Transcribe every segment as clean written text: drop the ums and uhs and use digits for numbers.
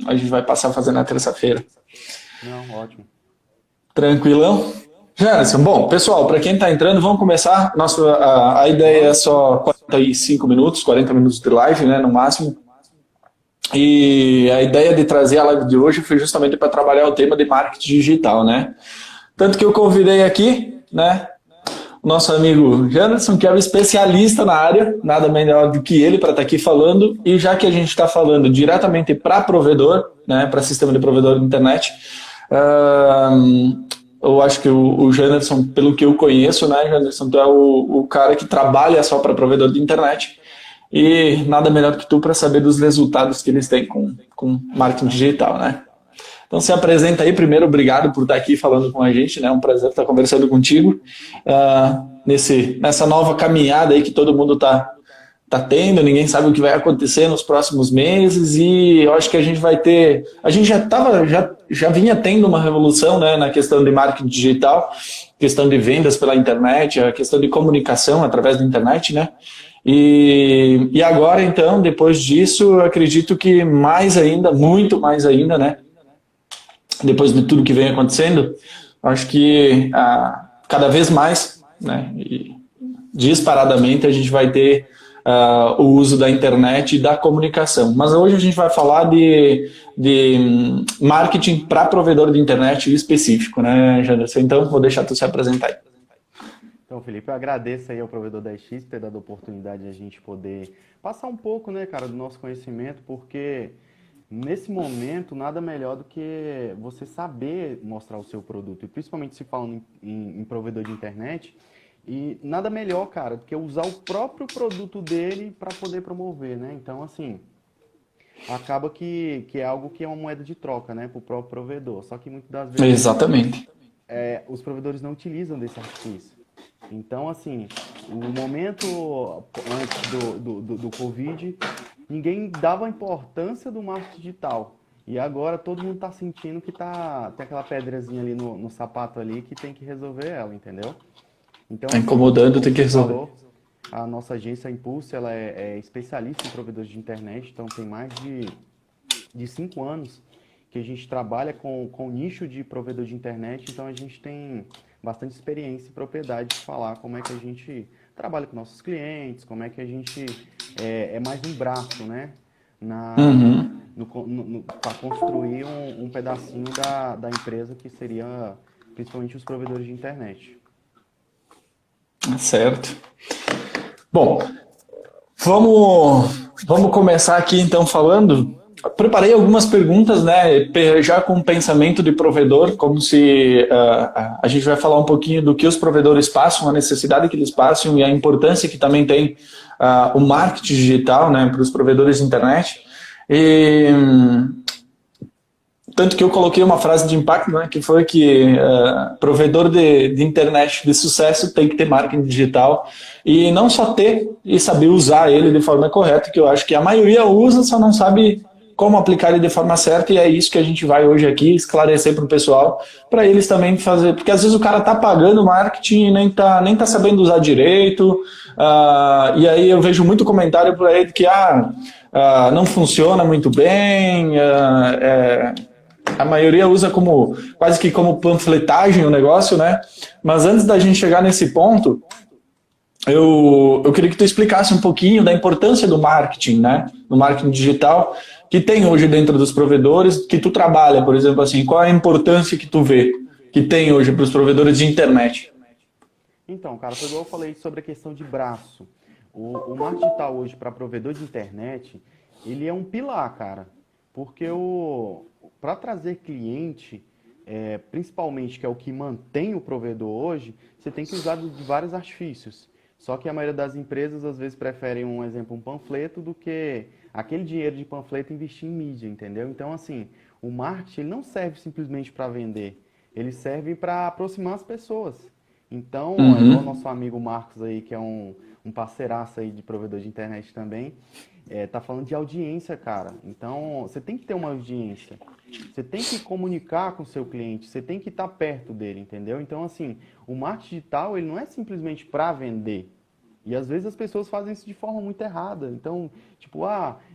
a gente vai passar a fazer na terça-feira. Não, ótimo. Tranquilão? Janderson, bom, pessoal, para quem está entrando, vamos começar. A ideia é Vamos? só 45 minutos, 40 minutos de live, né, no máximo. E a ideia de trazer a live de hoje foi justamente para trabalhar o tema de marketing digital, né? Tanto que eu convidei aqui, né, o nosso amigo Janderson, que é um especialista na área, nada melhor do que ele para estar aqui falando. E já que a gente está falando diretamente para provedor, né, para sistema de provedor de internet, eu acho que o Janderson, pelo que eu conheço, né, Janderson, tu é o cara que trabalha só para provedor de internet. E nada melhor que tu para saber dos resultados que eles têm com marketing digital, né? Então se apresenta aí primeiro, obrigado por estar aqui falando com a gente, né? É um prazer estar conversando contigo nessa nova caminhada aí que todo mundo tá tendo, ninguém sabe o que vai acontecer nos próximos meses e eu acho que a gente vai ter, a gente já vinha tendo uma revolução, né, na questão de marketing digital, questão de vendas pela internet, a questão de comunicação através da internet, né? E agora, então, depois disso, eu acredito que mais ainda, muito mais ainda, né? Depois de tudo que vem acontecendo, acho que cada vez mais, né? E disparadamente, a gente vai ter o uso da internet e da comunicação. Mas hoje a gente vai falar de marketing para provedor de internet específico, né, Janderson? Então, vou deixar tu se apresentar aí. Então, Felipe, eu agradeço aí ao provedor da X ter dado a oportunidade de a gente poder passar um pouco, né, cara, do nosso conhecimento, porque nesse momento nada melhor do que você saber mostrar o seu produto, e principalmente se falando em provedor de internet, e nada melhor, cara, do que usar o próprio produto dele para poder promover, né? Então, assim, acaba que é algo que é uma moeda de troca, né, para o próprio provedor. Só que muitas das vezes Exatamente. os provedores não utilizam desse artifício. Então, assim, o momento antes do Covid, ninguém dava importância do marketing digital. E agora todo mundo está sentindo que tem aquela pedrazinha ali no sapato ali que tem que resolver ela, entendeu? Então, Tá assim, incomodando, como tem que você resolver. falou, a nossa agência a Impulse, ela é especialista em provedores de internet, então tem mais de 5 anos que a gente trabalha com nicho de provedor de internet, então a gente tem bastante experiência e propriedade de falar como é que a gente trabalha com nossos clientes, como é que a gente é mais um braço, né? Na, Uhum. Para construir um pedacinho da empresa que seria principalmente os provedores de internet. Certo. Bom, vamos começar aqui então falando. Preparei algumas perguntas, né? Já com pensamento de provedor, como se a gente vai falar um pouquinho do que os provedores passam, a necessidade que eles passam e a importância que também tem o marketing digital, né, para os provedores de internet. E tanto que eu coloquei uma frase de impacto, né, que foi que provedor de internet de sucesso tem que ter marketing digital e não só ter e saber usar ele de forma correta, que eu acho que a maioria usa, só não sabe como aplicar ele de forma certa e é isso que a gente vai hoje aqui esclarecer para o pessoal, para eles também fazer, porque às vezes o cara tá pagando marketing e nem tá sabendo usar direito, e aí eu vejo muito comentário por aí de que não funciona muito bem, a maioria usa como quase que como panfletagem o negócio, né? Mas antes da gente chegar nesse ponto, eu queria que tu explicasse um pouquinho da importância do marketing, né? Do marketing digital que tem hoje dentro dos provedores, que tu trabalha, por exemplo, assim, qual é a importância que tu vê que tem hoje para os provedores de internet? Então, cara, foi igual eu falei sobre a questão de braço. O marketing digital hoje para provedor de internet, ele é um pilar, cara. Porque para trazer cliente, principalmente que é o que mantém o provedor hoje, você tem que usar de vários artifícios. Só que a maioria das empresas às vezes preferem um exemplo, um panfleto, do que aquele dinheiro de panfleto investir em mídia, entendeu? Então, assim, o marketing ele não serve simplesmente para vender, ele serve para aproximar as pessoas. Então, é igual o Uhum. nosso amigo Marcos aí, que é um parceiraço aí de provedor de internet também, tá falando de audiência, cara. Então, você tem que ter uma audiência. Você tem que comunicar com o seu cliente, você tem que estar perto dele, entendeu? Então, assim, o marketing digital, ele não é simplesmente para vender. E às vezes as pessoas fazem isso de forma muito errada. Então, tipo,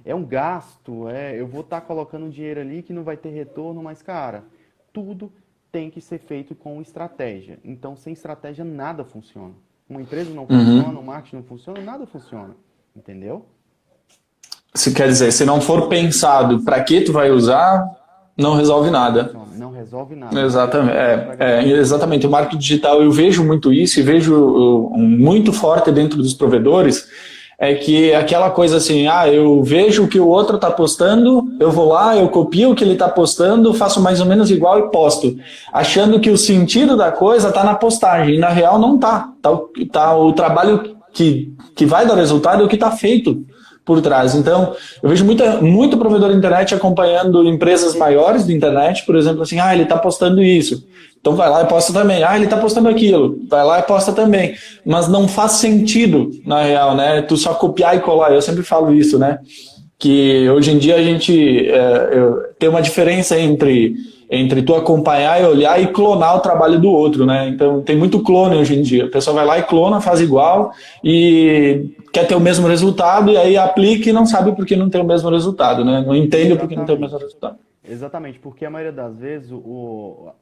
é um gasto, eu vou estar colocando um dinheiro ali que não vai ter retorno, mas, cara, tudo tem que ser feito com estratégia. Então, sem estratégia, nada funciona. Uma empresa não funciona, Uhum. um marketing não funciona, nada funciona. Entendeu? Se quer dizer, se não for pensado para que tu vai usar, não resolve Não nada. funciona, não resolve nada. Não vai Exatamente, fazer para agregar valor. exatamente. O marketing digital eu vejo muito isso e vejo muito forte dentro dos provedores é que aquela coisa assim, eu vejo o que o outro está postando, eu vou lá, eu copio o que ele está postando, faço mais ou menos igual e posto, achando que o sentido da coisa está na postagem, e na real não está. Tá o trabalho que vai dar resultado é o que está feito por trás. Então, eu vejo muito provedor de internet acompanhando empresas maiores de internet, por exemplo, assim, ele está postando isso. Então vai lá e posta também. Ele está postando aquilo. Vai lá e posta também. Mas não faz sentido, na real, né? Tu só copiar e colar. Eu sempre falo isso, né? Que hoje em dia a gente tem uma diferença entre tu acompanhar e olhar e clonar o trabalho do outro, né? Então tem muito clone hoje em dia. A pessoa vai lá e clona, faz igual e quer ter o mesmo resultado e aí aplica e não sabe por que não tem o mesmo resultado, né? Não entende por que não tem o mesmo Exatamente. resultado. Exatamente, porque a maioria das vezes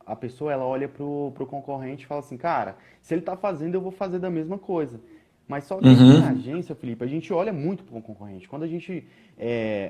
a pessoa ela olha pro concorrente e fala assim, cara, se ele tá fazendo, eu vou fazer da mesma coisa. Mas só que aqui na Uhum. agência, Felipe, a gente olha muito pro concorrente. Quando a gente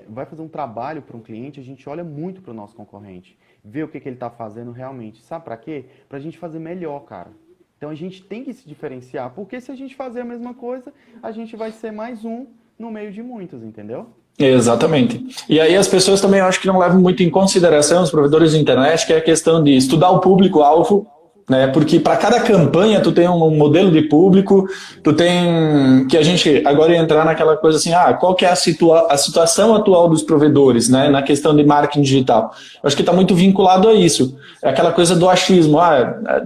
vai fazer um trabalho para um cliente, a gente olha muito pro nosso concorrente, vê o que ele tá fazendo realmente. Sabe para quê? Pra gente fazer melhor, cara. Então a gente tem que se diferenciar, porque se a gente fazer a mesma coisa, a gente vai ser mais um no meio de muitos, entendeu? Exatamente. E aí as pessoas também eu acho que não levam muito em consideração, os provedores de internet, que é a questão de estudar o público-alvo, né? Porque para cada campanha tu tem um modelo de público, tu tem que a gente agora ia entrar naquela coisa assim, qual que é a situação atual dos provedores, né? Na questão de marketing digital. Eu acho que está muito vinculado a isso. É aquela coisa do achismo,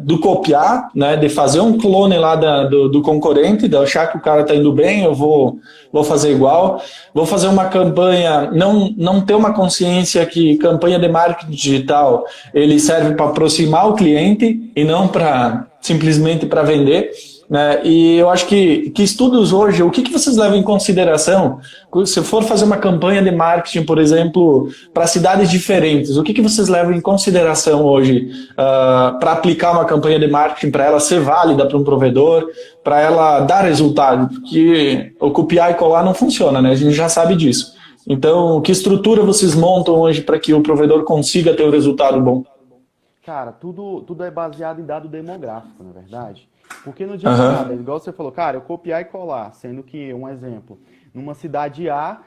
do copiar, né? De fazer um clone lá do concorrente, de achar que o cara está indo bem, eu vou fazer igual. Vou fazer uma campanha, não ter uma consciência que campanha de marketing digital ele serve para aproximar o cliente e não para simplesmente para vender. Né? E eu acho que estudos hoje, o que vocês levam em consideração se for fazer uma campanha de marketing, por exemplo, para cidades diferentes, o que vocês levam em consideração hoje para aplicar uma campanha de marketing, para ela ser válida para um provedor, para ela dar resultado? Porque o copiar e colar não funciona, né? A gente já sabe disso. Então, que estrutura vocês montam hoje para que o provedor consiga ter um resultado bom? Cara, tudo é baseado em dado demográfico, na verdade. Porque não adianta nada, Aham. igual você falou, cara, eu copiar e colar, sendo que, um exemplo, numa cidade A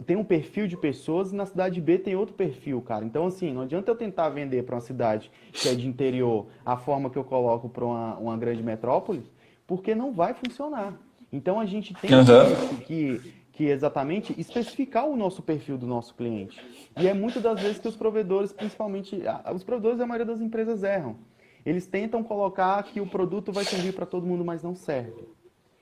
tem um perfil de pessoas e na cidade B tem outro perfil, cara. Então, assim, não adianta eu tentar vender para uma cidade que é de interior a forma que eu coloco para uma grande metrópole, porque não vai funcionar. Então, a gente tem Aham. que exatamente especificar o nosso perfil do nosso cliente. E é muitas das vezes que os provedores, principalmente, os provedores da maioria das empresas erram. Eles tentam colocar que o produto vai servir para todo mundo, mas não serve.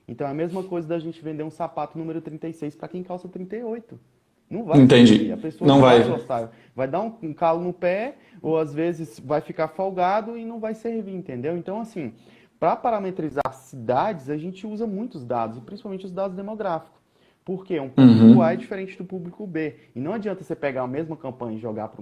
Então é a mesma coisa da gente vender um sapato número 36 para quem calça 38. Não vai servir, a Entendi. pessoa Não não vai vai. gostar. Vai dar um calo no pé, ou às vezes vai ficar folgado e não vai servir, entendeu? Então, assim, para parametrizar cidades, a gente usa muitos dados, e principalmente os dados demográficos. Porque um público A é Uhum. diferente do público B. E não adianta você pegar a mesma campanha e jogar para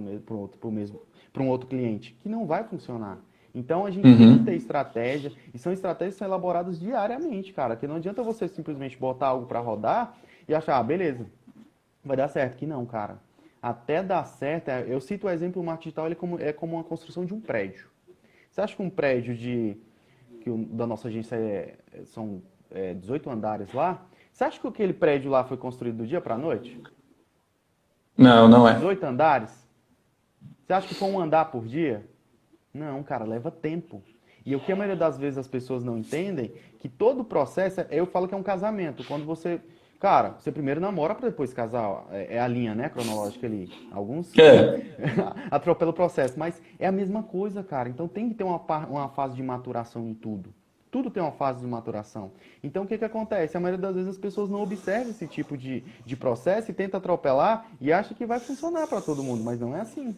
um outro cliente, que não vai funcionar. Então a gente tem que ter Uhum. estratégia, e são estratégias que são elaboradas diariamente, cara. Que não adianta você simplesmente botar algo para rodar e achar, beleza, vai dar certo. Que não, cara. Até dar certo, eu cito o exemplo do marketing digital, ele é como uma construção de um prédio. Você acha que um prédio da nossa agência são 18 andares lá? Você acha que aquele prédio lá foi construído do dia para a noite? Não, não é. 18 andares? Você acha que foi um andar por dia? Não, cara, leva tempo. E o que a maioria das vezes as pessoas não entendem, que todo o processo, eu falo que é um casamento. Quando você, cara, você primeiro namora para depois casar, é a linha, né, cronológica ali. Alguns É. atropelam o processo, mas é a mesma coisa, cara. Então tem que ter uma fase de maturação em tudo. Tudo tem uma fase de maturação. Então o que acontece? A maioria das vezes as pessoas não observam esse tipo de processo e tenta atropelar e acha que vai funcionar para todo mundo, mas não é assim.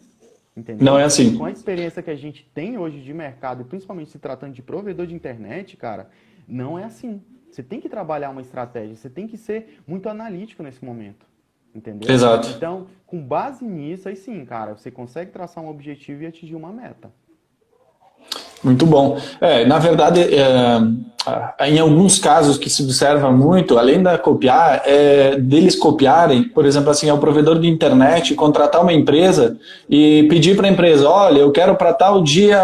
Não Entendeu? é E com a assim. experiência que a gente tem hoje de mercado, e principalmente se tratando de provedor de internet, cara, não é assim. Você tem que trabalhar uma estratégia, você tem que ser muito analítico nesse momento, entendeu? Exato. Então, com base nisso, aí sim, cara, você consegue traçar um objetivo e atingir uma meta. Muito bom. Na verdade, em alguns casos que se observa muito, além da copiar, deles copiarem, por exemplo, assim, é o provedor de internet contratar uma empresa e pedir para a empresa, olha, eu quero para tal dia,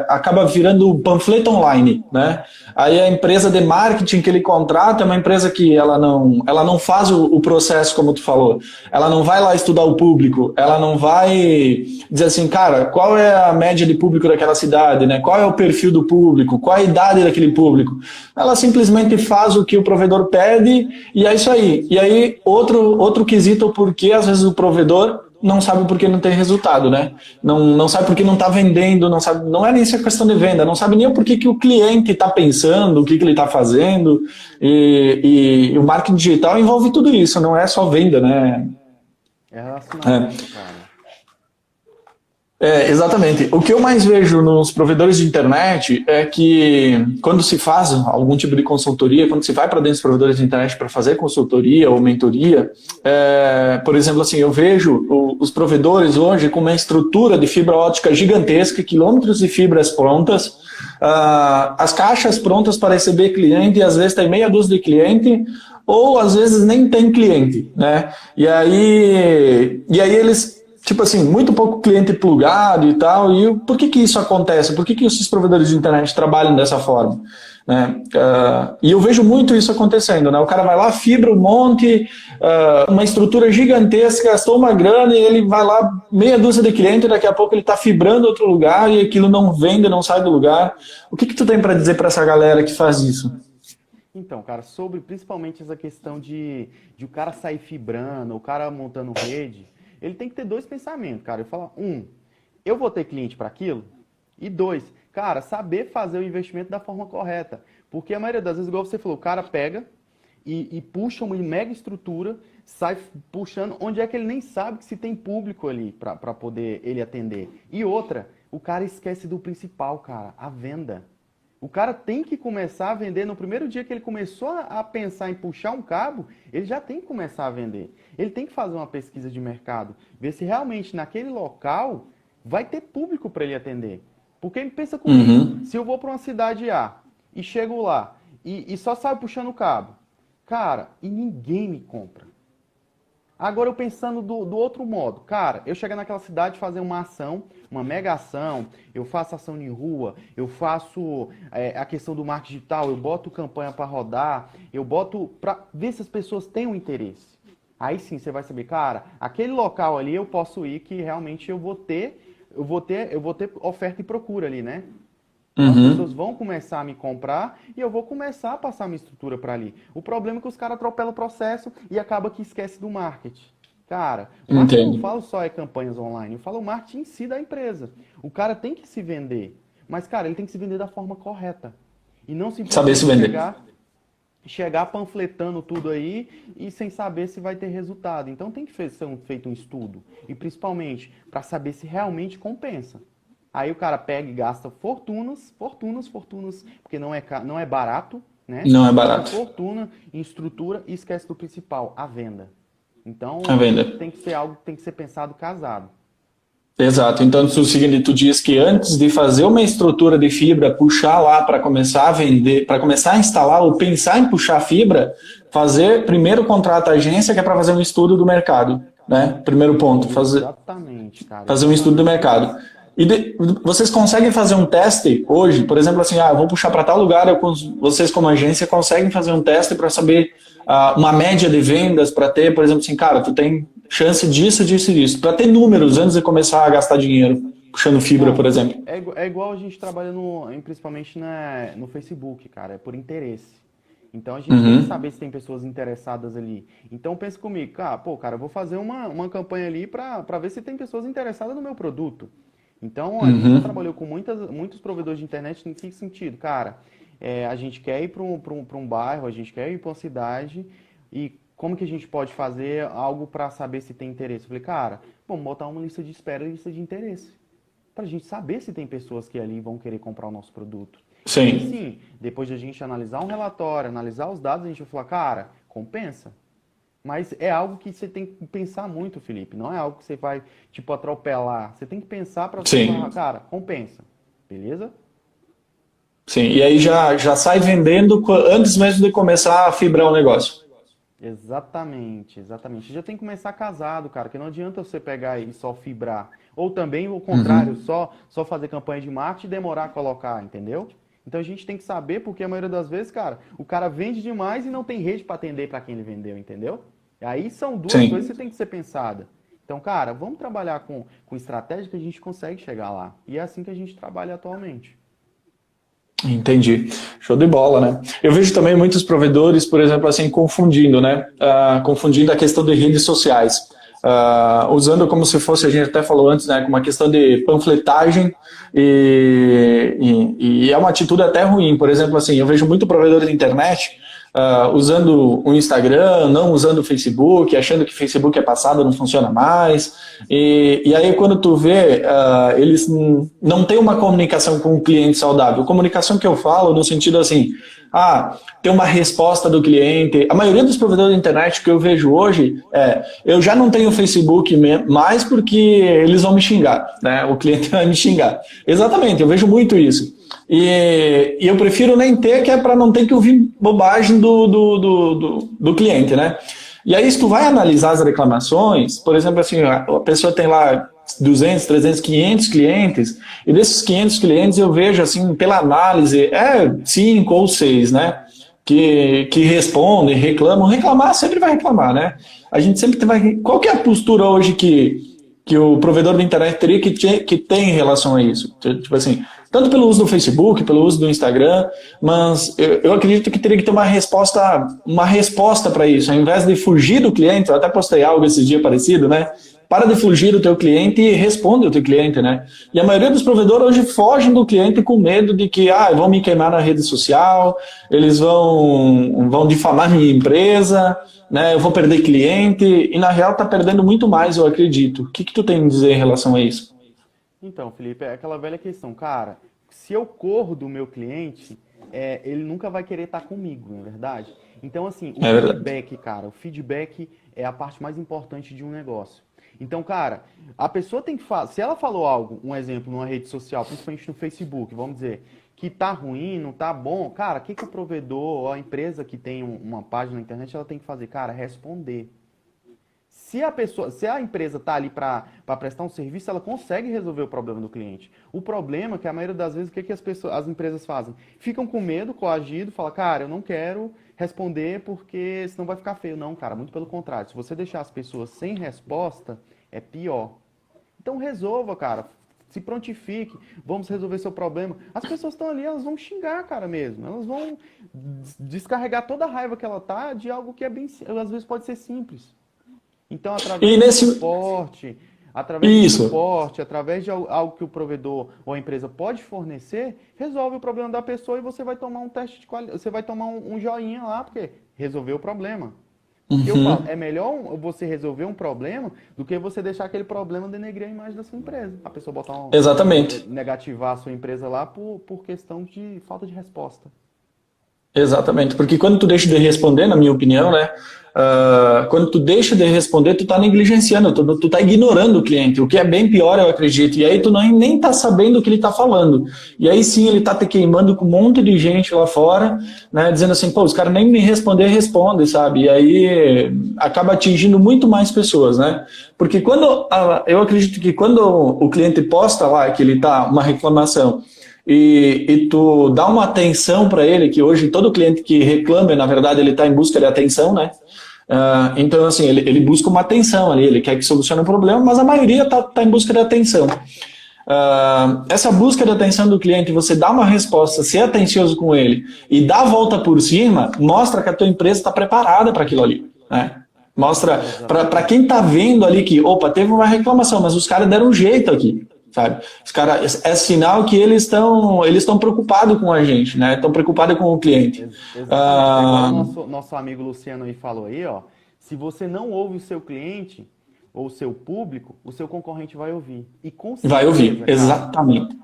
acaba virando panfleto online, né? Aí a empresa de marketing que ele contrata é uma empresa que ela não faz o processo como tu falou. Ela não vai lá estudar o público, ela não vai dizer assim, cara, qual é a média de público daquela cidade, né? Qual é o perfil do público, qual a idade daquele público. Ela simplesmente faz o que o provedor pede e é isso aí. E aí, outro quesito, porque às vezes o provedor não sabe porque não tem resultado, né? Não sabe porque não está vendendo, não sabe, não é nem essa questão de venda, não sabe nem o porquê que o cliente está pensando, o que ele está fazendo. E o marketing digital envolve tudo isso, não é só venda, né? É É. relacionamento, cara. Exatamente. O que eu mais vejo nos provedores de internet é que quando se faz algum tipo de consultoria, quando se vai para dentro dos provedores de internet para fazer consultoria ou mentoria, por exemplo, assim, eu vejo os provedores hoje com uma estrutura de fibra ótica gigantesca, quilômetros de fibras prontas, as caixas prontas para receber cliente, e às vezes tem meia dúzia de cliente, ou às vezes nem tem cliente, né? E aí eles tipo assim, muito pouco cliente plugado e tal. E por que isso acontece? Por que esses provedores de internet trabalham dessa forma? Né? E eu vejo muito isso acontecendo. Né? O cara vai lá, fibra um monte, uma estrutura gigantesca, gastou uma grana e ele vai lá, meia dúzia de clientes, e daqui a pouco ele está fibrando outro lugar e aquilo não vende, não sai do lugar. O que tu tem para dizer para essa galera que faz isso? Então, cara, sobre principalmente essa questão de o cara sair fibrando, o cara montando rede, ele tem que ter dois pensamentos, cara. Ele fala, eu vou ter cliente para aquilo? E dois, cara, saber fazer o investimento da forma correta. Porque a maioria das vezes, igual você falou, o cara pega e puxa uma mega estrutura, sai puxando, onde é que ele nem sabe que se tem público ali para poder ele atender. E outra, o cara esquece do principal, cara, a venda. O cara tem que começar a vender. No primeiro dia que ele começou a pensar em puxar um cabo, ele já tem que começar a vender. Ele tem que fazer uma pesquisa de mercado, ver se realmente naquele local vai ter público para ele atender. Porque ele pensa comigo, se eu vou para uma cidade A e chego lá e só saio puxando o cabo, cara, e ninguém me compra. Agora eu pensando do outro modo, cara, eu chego naquela cidade fazer uma ação, uma mega ação, eu faço ação em rua, eu faço a questão do marketing digital, eu boto campanha para rodar, eu boto para ver se as pessoas têm um interesse. Aí sim você vai saber, cara, aquele local ali eu posso ir que realmente eu vou ter oferta e procura ali, né? Então as pessoas vão começar a me comprar e eu vou começar a passar minha estrutura para ali. O problema é que os caras atropelam o processo e acaba que esquece do marketing. Cara, o marketing não Entendo. fala só campanhas online, eu falo o marketing em si da empresa. O cara tem que se vender, mas cara, ele tem que se vender da forma correta. E não Saber se simplesmente vender. chegar panfletando tudo aí e sem saber se vai ter resultado. Então tem que ser feito um estudo. E principalmente para saber se realmente compensa. Aí o cara pega e gasta fortunas, porque não é barato, né? Não é Gasta barato. fortuna em estrutura e esquece do principal, a venda. A Então venda. tem que ser algo que tem que ser pensado casado. Exato. Então, o seguinte, tu diz que antes de fazer uma estrutura de fibra, puxar lá para começar a vender, para começar a instalar ou pensar em puxar fibra, fazer primeiro contrata a agência que é para fazer um estudo do mercado, né? Primeiro ponto, Exatamente, cara, fazer um estudo do exatamente mercado. isso. Vocês conseguem fazer um teste hoje, por exemplo, assim, eu vou puxar para tal lugar, vocês como agência conseguem fazer um teste para saber uma média de vendas, para ter, por exemplo, assim, cara, tu tem chance disso, disso e disso, para ter números antes de começar a gastar dinheiro, puxando fibra, por Cara, exemplo. é igual a gente trabalha principalmente no Facebook, cara, é por interesse. Então a gente tem que Uhum, saber se tem pessoas interessadas ali. Então pensa comigo, cara, eu vou fazer uma campanha ali para ver se tem pessoas interessadas no meu produto. Então a gente já uhum, trabalhou com muitos provedores de internet. Em que sentido? Cara, a gente quer ir para um bairro, a gente quer ir para uma cidade e como que a gente pode fazer algo para saber se tem interesse? Eu falei, cara, vamos botar uma lista de espera e lista de interesse para a gente saber se tem pessoas que ali vão querer comprar o nosso produto. E aí Sim, sim, depois de a gente analisar um relatório, analisar os dados, a gente vai falar, cara, compensa. Mas é algo que você tem que pensar muito, Felipe. Não é algo que você vai, tipo, atropelar. Você tem que pensar para você falar, sim, cara, compensa. Beleza? sim. E aí já sai vendendo antes mesmo de começar a fibrar o negócio. Exatamente, exatamente. Já tem que começar casado, cara, que não adianta você pegar e só fibrar. Ou também o contrário, Uhum. só fazer campanha de marketing e demorar a colocar, entendeu? Então a gente tem que saber, porque a maioria das vezes, cara, o cara vende demais e não tem rede para atender para quem ele vendeu, entendeu? E aí são duas coisas que Sim. tem que ser pensada. Então, cara, vamos trabalhar com estratégia que a gente consegue chegar lá. E é assim que a gente trabalha atualmente. Entendi. Show de bola, né? Eu vejo também muitos provedores, por exemplo, assim, confundindo, né? Confundindo a questão de redes sociais. Usando como se fosse, a gente até falou antes, né? Com uma questão de panfletagem e é uma atitude até ruim. Por exemplo, assim, eu vejo muito provedor de internet usando o Instagram, não usando o Facebook, achando que o Facebook é passado, não funciona mais. E aí, quando tu vê, eles não têm uma comunicação com o cliente saudável. Comunicação que eu falo no sentido assim, ter uma resposta do cliente. A maioria dos provedores de internet que eu vejo hoje eu já não tenho Facebook mais porque eles vão me xingar, né? O cliente vai me xingar. Exatamente, eu vejo muito isso. E eu prefiro nem ter, que é para não ter que ouvir bobagem do cliente, né? E aí, se tu vai analisar as reclamações, por exemplo, assim, a pessoa tem lá 200, 300, 500 clientes, e desses 500 clientes eu vejo, assim, pela análise, 5 ou 6, né? Que respondem, reclamam. Reclamar sempre vai reclamar, né? A gente sempre vai. Qual que é a postura hoje que o provedor da internet teria que ter em relação a isso? Tipo assim, tanto pelo uso do Facebook, pelo uso do Instagram, mas eu acredito que teria que ter uma resposta para isso, ao invés de fugir do cliente. Eu até postei algo esses dias parecido, né? Para de fugir do teu cliente e responde ao teu cliente, né? E a maioria dos provedores hoje fogem do cliente com medo de que vão me queimar na rede social, eles vão difamar minha empresa, né? Eu vou perder cliente, e na real tá perdendo muito mais, eu acredito. O que tu tem a dizer em relação a isso? Então, Felipe, é aquela velha questão, cara, se eu corro do meu cliente, ele nunca vai querer estar comigo, não é verdade? Então, assim, o É verdade. feedback, cara, o feedback é a parte mais importante de um negócio. Então, cara, a pessoa tem que falar, se ela falou algo, um exemplo, numa rede social, principalmente no Facebook, vamos dizer, que tá ruim, não tá bom, cara, o que que o provedor ou a empresa que tem uma página na internet, ela tem que fazer? Cara, responder. Se a empresa está ali para prestar um serviço, ela consegue resolver o problema do cliente. O problema é que a maioria das vezes o que, que as empresas fazem? Ficam com medo, coagido, fala, cara, eu não quero responder porque senão vai ficar feio. Não, cara, muito pelo contrário. Se você deixar as pessoas sem resposta, é pior. Então resolva, cara. Se prontifique, vamos resolver seu problema. As pessoas estão ali, elas vão xingar, cara, mesmo. Elas vão descarregar toda a raiva que ela tá de algo que é bem, às vezes pode ser simples. Então, E nesse. através do Isso. suporte, através de algo que o provedor ou a empresa pode fornecer, resolve o problema da pessoa e você vai tomar um teste de qualidade, você vai tomar um joinha lá, porque resolveu o problema. Porque eu falo, Uhum. é melhor você resolver um problema do que você deixar aquele problema denegrir a imagem da sua empresa. A pessoa botar Exatamente. negativar a sua empresa lá por questão de falta de resposta. Exatamente, porque quando tu deixa de responder, na minha opinião, né? Quando tu deixa de responder, tu tá negligenciando, tu tá ignorando o cliente, o que é bem pior, eu acredito. E aí tu nem tá sabendo o que ele tá falando. E aí sim ele tá te queimando com um monte de gente lá fora, né? Dizendo assim, pô, os caras nem me responder, responde, sabe? E aí acaba atingindo muito mais pessoas, né? Porque eu acredito que quando o cliente posta lá que ele tá uma reclamação e tu dá uma atenção para ele, que hoje todo cliente que reclama, na verdade, ele está em busca de atenção, né? Então, assim, ele busca uma atenção ali, ele quer que solucione o problema, mas a maioria está em busca de atenção. Essa busca de atenção do cliente, você dá uma resposta, ser atencioso com ele e dar a volta por cima, mostra que a tua empresa está preparada para aquilo ali, né? Mostra para quem Exatamente. está vendo ali que, opa, teve uma reclamação, mas os caras deram um jeito aqui, sabe? Os caras, é sinal que eles estão preocupados com a gente, né? Estão preocupados com o cliente. Exatamente. É igual o Ah, nosso amigo Luciano aí falou aí, ó. Se você não ouve o seu cliente ou o seu público, o seu concorrente vai ouvir. E com vai ouvir, certeza, cara, exatamente.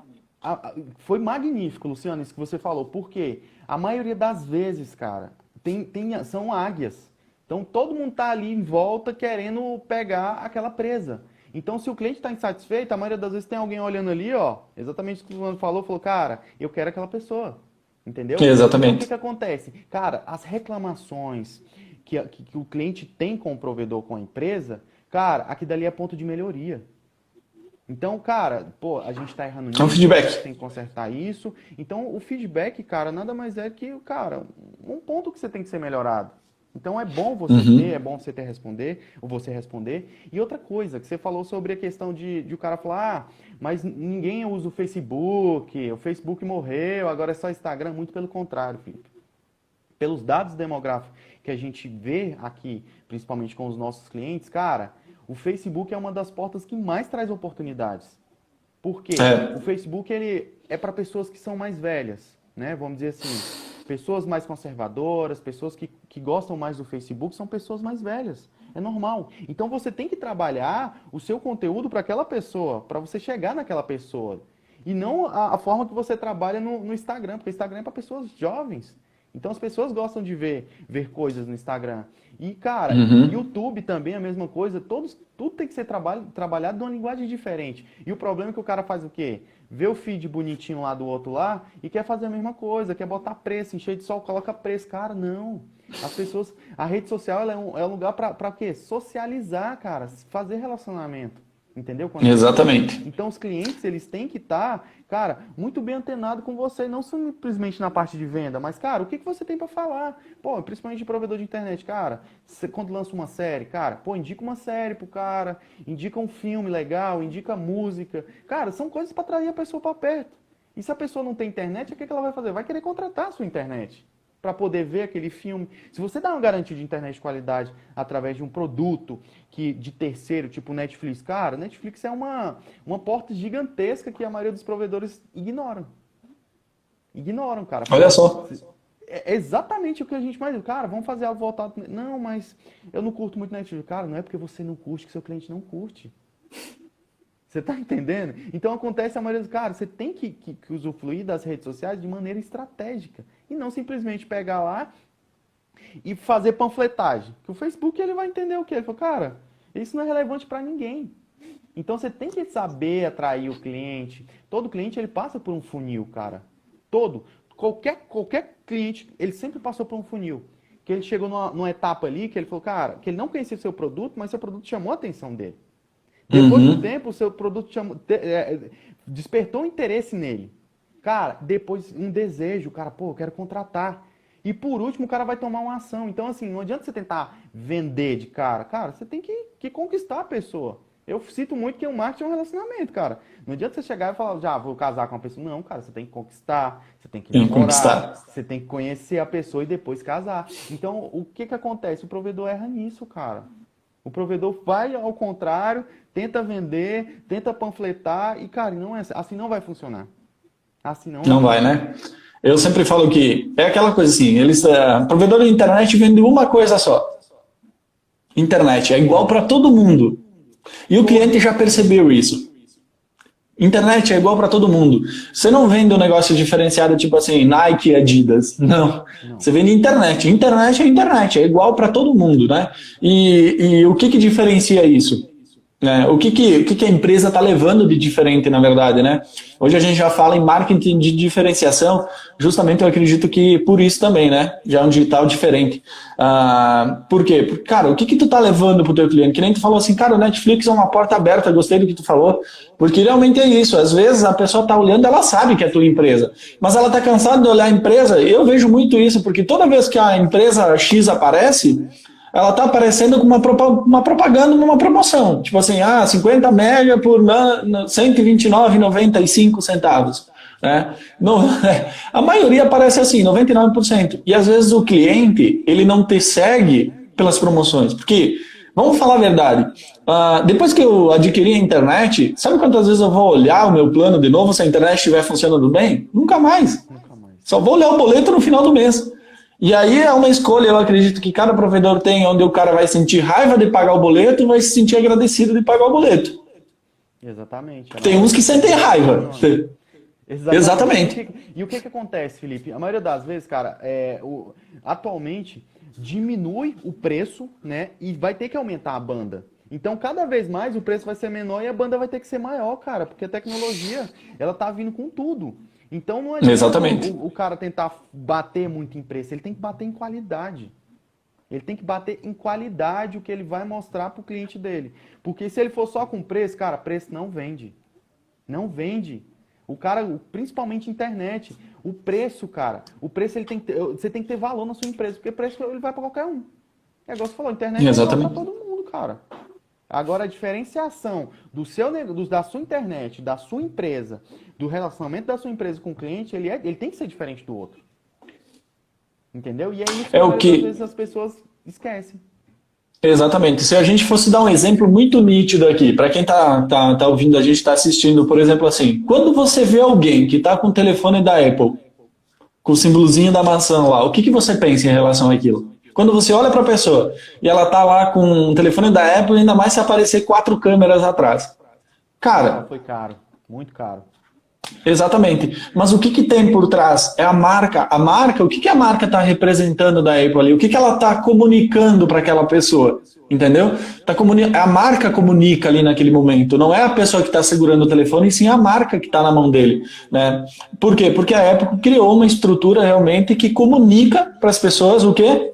Foi magnífico, Luciano, isso que você falou. Por quê? A maioria das vezes, cara, são águias. Então todo mundo tá ali em volta querendo pegar aquela presa. Então se o cliente está insatisfeito, a maioria das vezes tem alguém olhando ali, ó, exatamente o que o Luciano falou, cara, eu quero aquela pessoa. Entendeu? Então o que Exatamente. que acontece? Cara, as reclamações que o cliente tem com o provedor, com a empresa, cara, aqui dali é ponto de melhoria. Então, cara, pô, a gente tá errando É um nisso, a gente feedback. tem que consertar isso. Então, o feedback, cara, nada mais é que, cara, um ponto que você tem que ser melhorado. Então, é bom você ter, é Uhum. bom você ter responder, ou você responder. E outra coisa, que você falou sobre a questão de o cara falar, mas ninguém usa o Facebook morreu, agora é só Instagram. Muito pelo contrário, Felipe. Pelos dados demográficos que a gente vê aqui, principalmente com os nossos clientes, cara, o Facebook é uma das portas que mais traz oportunidades. Por quê? O É. Facebook ele é para pessoas que são mais velhas, né? Vamos dizer assim, pessoas mais conservadoras, pessoas que gostam mais do Facebook, são pessoas mais velhas. É normal. Então você tem que trabalhar o seu conteúdo para aquela pessoa, para você chegar naquela pessoa. E não a forma que você trabalha no Instagram, porque o Instagram é para pessoas jovens. Então as pessoas gostam de ver coisas no Instagram. E, cara, Uhum. YouTube também é a mesma coisa. Tudo tem que ser trabalhado de uma linguagem diferente. E o problema é que o cara faz o quê? Vê o feed bonitinho lá do outro lá e quer fazer a mesma coisa, quer botar preço, encher de sol, coloca preço. Cara, não. As pessoas. A rede social ela é um lugar pra quê? Socializar, cara. Fazer relacionamento. Entendeu? Com as pessoas. Exatamente. Então os clientes, eles têm que estar, cara, muito bem antenado com você, não simplesmente na parte de venda, mas, cara, o que que você tem para falar? Pô, principalmente de provedor de internet, cara, você, quando lança uma série, cara, pô, indica uma série pro cara, indica um filme legal, indica música. Cara, são coisas para atrair a pessoa para perto. E se a pessoa não tem internet, o que que ela vai fazer? Vai querer contratar a sua internet para poder ver aquele filme. Se você dá uma garantia de internet de qualidade através de um produto de terceiro, tipo Netflix, cara, Netflix é uma porta gigantesca que a maioria dos provedores ignoram. Ignoram, cara. Olha Pô, só. é exatamente o que a gente mais... Cara, vamos fazer algo voltado... Não, mas eu não curto muito Netflix. Cara, não é porque você não curte que seu cliente não curte. Você tá entendendo? Então acontece a maioria dos... Cara, você tem que usufruir das redes sociais de maneira estratégica. E não simplesmente pegar lá e fazer panfletagem. Que o Facebook ele vai entender o quê? Ele fala, cara, isso não é relevante para ninguém. Então você tem que saber atrair o cliente. Todo cliente ele passa por um funil, cara. Todo. Qualquer cliente, ele sempre passou por um funil. Que ele chegou numa etapa ali que ele falou, cara, que ele não conhecia o seu produto, mas seu produto chamou a atenção dele. Depois de um Uhum. tempo, o seu produto despertou um interesse nele. Cara, depois um desejo, cara, pô, eu quero contratar. E por último, o cara vai tomar uma ação. Então, assim, não adianta você tentar vender de cara. Cara, você tem que conquistar a pessoa. Eu cito muito que o marketing é um relacionamento, cara. Não adianta você chegar e falar, já, vou casar com uma pessoa. Não, cara, você tem que conquistar, você tem que Tem que namorar, conquistar. você tem que conhecer a pessoa e depois casar. Então, o que que acontece? O provedor erra nisso, cara. O provedor vai ao contrário, tenta vender, tenta panfletar e, cara, não é assim não vai funcionar. Assim não vai Não vai, funcionar. né? Eu sempre falo que é aquela coisa assim, provedor de internet vende uma coisa só. Internet é igual para todo mundo. E o cliente já percebeu isso. Internet é igual para todo mundo. Você não vende um negócio diferenciado tipo assim, Nike e Adidas. Não. Não. Você vende internet. Internet é internet, é igual para todo mundo, né? E o que que diferencia isso? Né? O que a empresa está levando de diferente, na verdade, né? Hoje a gente já fala em marketing de diferenciação, justamente eu acredito que por isso também, né? Já é um digital diferente. Por quê? Porque, cara, o que que tu tá levando pro teu cliente? Que nem tu falou assim, cara, o Netflix é uma porta aberta, gostei do que tu falou, porque realmente é isso. Às vezes a pessoa tá olhando, ela sabe que é a tua empresa, mas ela tá cansada de olhar a empresa. Eu vejo muito isso, porque toda vez que a empresa X aparece, ela está aparecendo com uma propaganda numa promoção. Tipo assim, 50 mega por R$ 129,95. Né? Não, a maioria aparece assim, 99%. E às vezes o cliente, ele não te segue pelas promoções. Porque, vamos falar a verdade, depois que eu adquiri a internet, sabe quantas vezes eu vou olhar o meu plano de novo se a internet estiver funcionando bem? Nunca mais. Nunca mais. Só vou olhar o boleto no final do mês. E aí é uma escolha, eu acredito que cada provedor tem, onde o cara vai sentir raiva de pagar o boleto e vai se sentir agradecido de pagar o boleto. Exatamente. É Tem uns que normalmente assim sentem que raiva. funciona. Exatamente. Exatamente. E o que que acontece, Felipe? A maioria das vezes, cara, atualmente diminui o preço, né? E vai ter que aumentar a banda. Então, cada vez mais o preço vai ser menor e a banda vai ter que ser maior, cara, porque a tecnologia, ela tá vindo com tudo. Então, não adianta Exatamente. o cara tentar bater muito em preço, ele tem que bater em qualidade. Ele tem que bater em qualidade o que ele vai mostrar pro cliente dele. Porque se ele for só com preço, cara, preço não vende. Não vende. O cara, principalmente internet, o preço, cara, o preço ele tem que ter, você tem que ter valor na sua empresa, porque preço ele vai para qualquer um. É igual você falou, a internet é igual para Exatamente. todo mundo, cara. Agora a diferenciação do seu da sua internet, da sua empresa, do relacionamento da sua empresa com o cliente, ele tem que ser diferente do outro. Entendeu? E é isso que É a o maioria das que. vezes as pessoas esquecem. Exatamente. Se a gente fosse dar um exemplo muito nítido aqui, para quem tá ouvindo, a gente está assistindo, por exemplo, assim, quando você vê alguém que está com o telefone da Apple, com o símbolozinho da maçã lá, o que que você pensa em relação àquilo? Quando você olha para a pessoa e ela tá lá com o telefone da Apple, ainda mais se aparecer 4 câmeras atrás. Ah, Cara, foi caro. Muito caro. exatamente. Mas o que que tem por trás? É a marca. A marca, o que que a marca está representando da Apple ali? O que que ela está comunicando para aquela pessoa? Entendeu? A marca comunica ali naquele momento. Não é a pessoa que está segurando o telefone, e sim a marca que está na mão dele. Né? Por quê? Porque a Apple criou uma estrutura realmente que comunica para as pessoas o quê?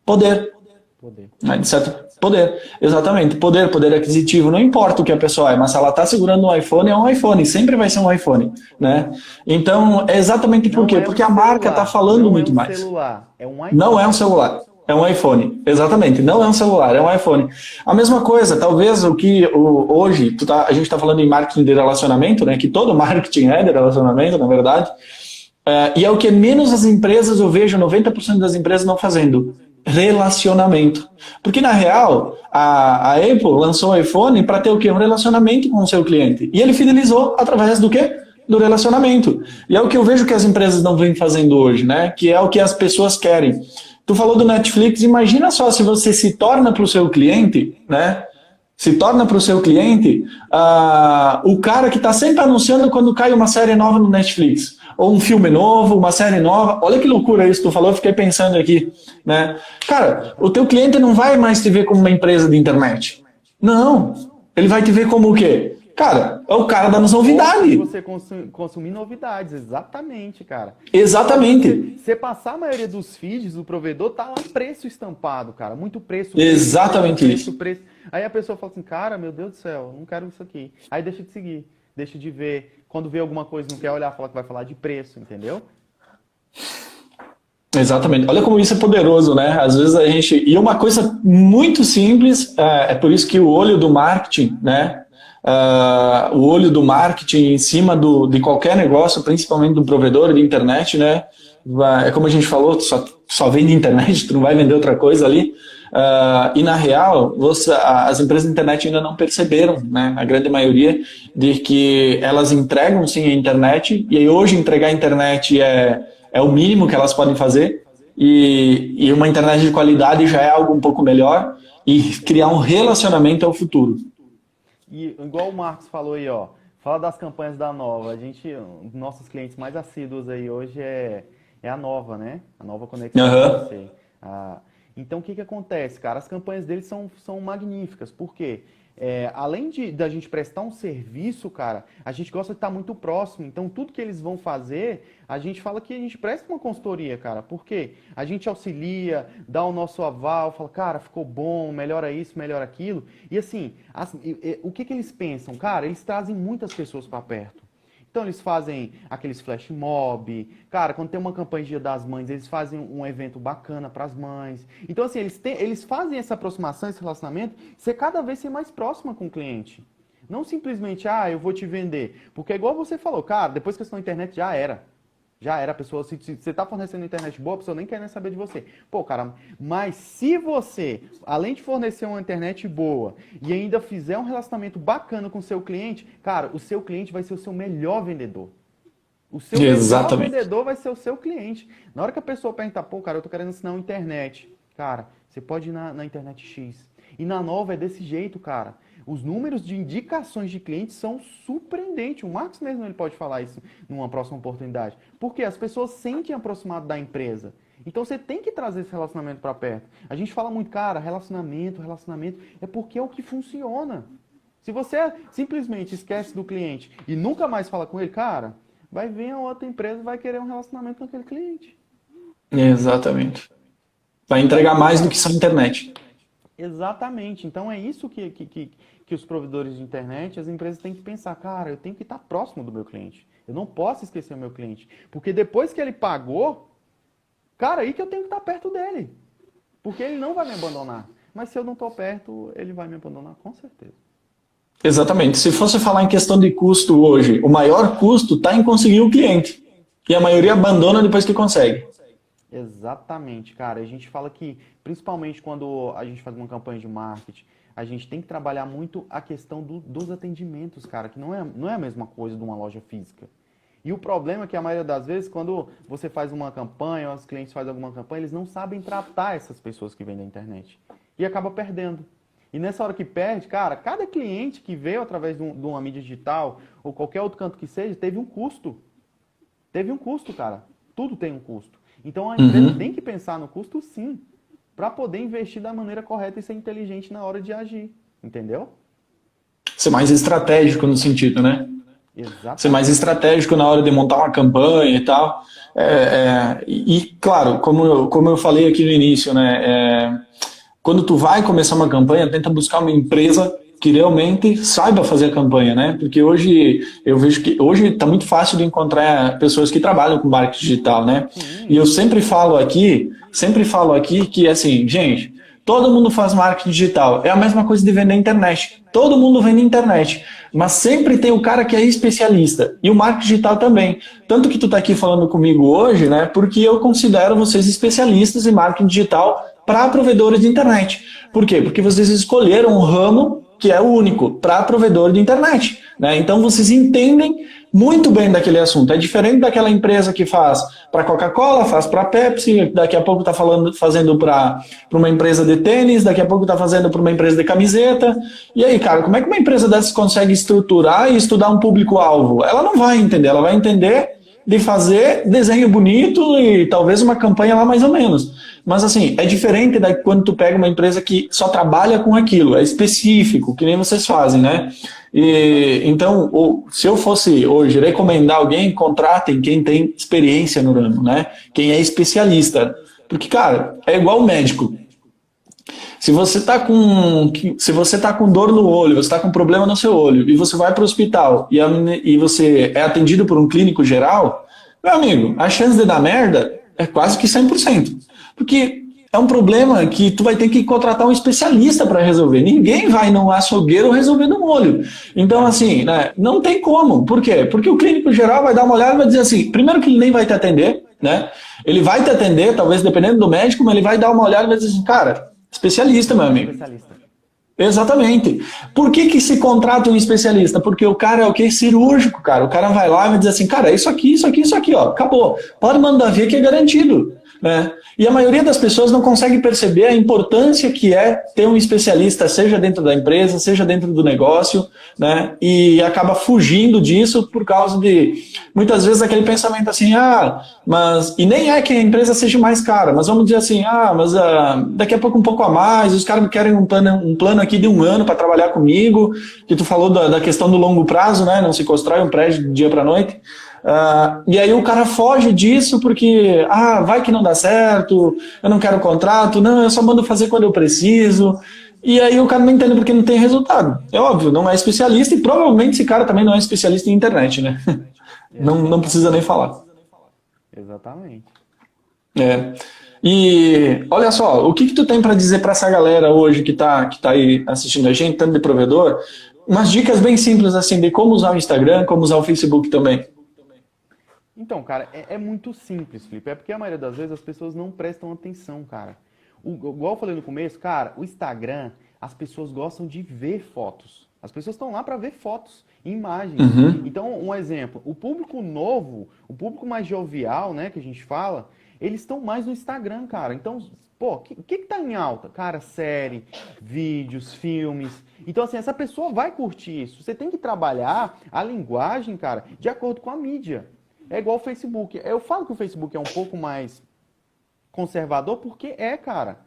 Poder. Poder. Né? De certo? Poder, exatamente. Poder aquisitivo, não importa o que a pessoa é, mas se ela está segurando um iPhone, é um iPhone, sempre vai ser um iPhone. Né? Então, é exatamente por Não quê? é um Porque a marca está celular. falando Não é muito um mais. celular. É um Não é um iPhone. celular, é um iPhone. Exatamente, não é um celular, é um iPhone. A mesma coisa, talvez hoje, a gente está falando em marketing de relacionamento, né? Que todo marketing é de relacionamento, na verdade. E é o que menos as empresas, eu vejo 90% das empresas não fazendo. Relacionamento. Porque, na real, a Apple lançou o iPhone para ter o quê? Um relacionamento com o seu cliente. E ele fidelizou através do quê? Do relacionamento. E é o que eu vejo que as empresas não vêm fazendo hoje, né? Que é o que as pessoas querem. Tu falou do Netflix, imagina só se você se torna para o seu cliente, né? Se torna para o seu cliente o cara que está sempre anunciando quando cai uma série nova no Netflix. Ou um filme novo, uma série nova. Olha que loucura isso que tu falou, eu fiquei pensando aqui. Né? Cara, o teu cliente não vai mais te ver como uma empresa de internet. Não. Ele vai te ver como o quê? Cara, é o cara da Gosta de novidade. você consumir novidades, exatamente, cara. Então, às vezes, Exatamente. você passar a maioria dos feeds do provedor, tá lá preço estampado, cara. Muito preço, preço, preço, Exatamente preço, isso. preço. Aí a pessoa fala assim, cara, meu Deus do céu, não quero isso aqui. Aí deixa de seguir, deixa de ver. Quando vê alguma coisa, não quer olhar, fala que vai falar de preço, entendeu? Exatamente. Olha como isso é poderoso, né? Às vezes a gente. E uma coisa muito simples, é por isso que o olho do marketing, né? O olho do marketing em cima de qualquer negócio, principalmente do provedor de internet, né? É como a gente falou, tu só vende internet, tu não vai vender outra coisa ali. E na real, as empresas de internet ainda não perceberam, né? A grande maioria, de que elas entregam sim a internet, e aí hoje entregar a internet é o mínimo que elas podem fazer, e uma internet de qualidade já é algo um pouco melhor, e criar um relacionamento é o futuro. E igual o Marcos falou aí, ó, fala das campanhas da Nova. Nossos clientes mais assíduos aí hoje é a Nova, né? A Nova Conexão com Aham. você. Então, o que que acontece, cara? As campanhas deles são magníficas. Por quê? Além da gente prestar um serviço, cara, a gente gosta de estar muito próximo. Então, tudo que eles vão fazer, a gente fala que a gente presta uma consultoria, cara. Por quê? A gente auxilia, dá o nosso aval, fala, cara, ficou bom, melhora isso, melhora aquilo. E assim, o que que eles pensam? Cara, eles trazem muitas pessoas para perto. Então eles fazem aqueles flash mob. Cara, quando tem uma campanha de Dia das Mães, eles fazem um evento bacana para as mães. Então, assim, eles fazem essa aproximação, esse relacionamento, ser cada vez ser mais próxima com o cliente. Não simplesmente, eu vou te vender. Porque é igual você falou, cara, depois que você está na internet, já era. Já era, a pessoa, se você está fornecendo internet boa, a pessoa nem quer nem saber de você. Pô, cara, mas se você, além de fornecer uma internet boa e ainda fizer um relacionamento bacana com o seu cliente, cara, o seu cliente vai ser o seu melhor vendedor. O seu melhor Exatamente. vendedor vai ser o seu cliente. Na hora que a pessoa perguntar, pô, cara, eu tô querendo ensinar uma internet. Cara, você pode ir na internet X. E na Nova é desse jeito, cara. Os números de indicações de clientes são surpreendentes. O Marcos mesmo ele pode falar isso numa próxima oportunidade. Porque as pessoas sentem aproximado da empresa. Então você tem que trazer esse relacionamento para perto. A gente fala muito, cara, relacionamento, é porque é o que funciona. Se você simplesmente esquece do cliente e nunca mais fala com ele, cara, vai vir a outra empresa e vai querer um relacionamento com aquele cliente. Exatamente. Vai entregar mais do que só internet. Exatamente. Então é isso que os provedores de internet, as empresas têm que pensar, cara, eu tenho que estar próximo do meu cliente. Eu não posso esquecer o meu cliente. Porque depois que ele pagou, cara, aí que eu tenho que estar perto dele. Porque ele não vai me abandonar. Mas se eu não estou perto, ele vai me abandonar, com certeza. Exatamente. Se fosse falar em questão de custo hoje, o maior custo está em conseguir o cliente. E a maioria abandona depois que consegue. Exatamente, cara. A gente fala que, principalmente quando a gente faz uma campanha de marketing, a gente tem que trabalhar muito a questão dos atendimentos, cara, que não é a mesma coisa de uma loja física. E o problema é que a maioria das vezes, quando você faz uma campanha, ou os clientes fazem alguma campanha, eles não sabem tratar essas pessoas que vêm da internet. E acaba perdendo. E nessa hora que perde, cara, cada cliente que veio através de uma mídia digital, ou qualquer outro canto que seja, teve um custo. Teve um custo, cara. Tudo tem um custo. Então a empresa tem que pensar no custo sim, para poder investir da maneira correta e ser inteligente na hora de agir. Entendeu? Ser mais estratégico no sentido, né? Exatamente. Ser mais estratégico na hora de montar uma campanha e tal. Claro, como eu falei aqui no início, né? Quando tu vai começar uma campanha, tenta buscar uma empresa que realmente saiba fazer a campanha, né? Porque hoje eu vejo que hoje está muito fácil de encontrar pessoas que trabalham com marketing digital, né? E eu sempre falo aqui que assim, gente, todo mundo faz marketing digital. É a mesma coisa de vender internet. Todo mundo vende internet. Mas sempre tem o cara que é especialista. E o marketing digital também. Tanto que tu está aqui falando comigo hoje, né? Porque eu considero vocês especialistas em marketing digital para provedores de internet. Por quê? Porque vocês escolheram um ramo que é o único para provedor de internet, né? Então vocês entendem muito bem daquele assunto. É diferente daquela empresa que faz para Coca-Cola, faz para Pepsi, daqui a pouco está fazendo para uma empresa de tênis, daqui a pouco está fazendo para uma empresa de camiseta. E aí, cara, como é que uma empresa dessas consegue estruturar e estudar um público-alvo? Ela não vai entender, ela vai entender de fazer desenho bonito e talvez uma campanha lá mais ou menos. Mas assim, é diferente da quando tu pega uma empresa que só trabalha com aquilo, é específico, que nem vocês fazem, né? Então, se eu fosse hoje recomendar alguém, contratem quem tem experiência no ramo, né? Quem é especialista. Porque, cara, é igual o médico. Se você está com dor no olho, você está com problema no seu olho, e você vai para o hospital e você é atendido por um clínico geral, meu amigo, a chance de dar merda é quase que 100%. Porque é um problema que tu vai ter que contratar um especialista para resolver. Ninguém vai num açougueiro resolver no olho. Então, assim, né, não tem como. Por quê? Porque o clínico geral vai dar uma olhada e vai dizer assim, primeiro que ele nem vai te atender, né? Ele vai te atender, talvez dependendo do médico, mas ele vai dar uma olhada e vai dizer assim, cara, especialista, meu amigo. Especialista. Exatamente. Por que se contrata um especialista? Porque o cara é o quê? Cirúrgico, cara. O cara vai lá e vai dizer assim, cara, é isso aqui, ó, acabou. Pode mandar ver que é garantido. Né? E a maioria das pessoas não consegue perceber a importância que é ter um especialista, seja dentro da empresa, seja dentro do negócio, né? E acaba fugindo disso por causa de, muitas vezes, aquele pensamento assim, e nem é que a empresa seja mais cara, mas vamos dizer assim, daqui a pouco um pouco a mais, os caras querem um plano aqui de 1 ano para trabalhar comigo, que tu falou da questão do longo prazo, né? Não se constrói um prédio de dia para noite. E aí o cara foge disso porque vai que não dá certo, eu não quero contrato, não, eu só mando fazer quando eu preciso. E aí o cara não entende porque não tem resultado. É óbvio, não é especialista e provavelmente esse cara também não é especialista em internet, né? Não precisa nem falar. Exatamente. E olha só, o que tu tem para dizer para essa galera hoje que tá aí assistindo a gente, tanto de provedor, umas dicas bem simples assim de como usar o Instagram, como usar o Facebook também. Então, cara, é muito simples, Felipe. É porque a maioria das vezes as pessoas não prestam atenção, cara. Igual eu falei no começo, cara, o Instagram, as pessoas gostam de ver fotos. As pessoas estão lá para ver fotos, imagens. Então, um exemplo, o público novo, o público mais jovial, né, que a gente fala, eles estão mais no Instagram, cara. Então, Pô, o que tá em alta? Cara, série, vídeos, filmes. Então, assim, essa pessoa vai curtir isso. Você tem que trabalhar a linguagem, cara, de acordo com a mídia. É igual o Facebook. Eu falo que o Facebook é um pouco mais conservador porque cara.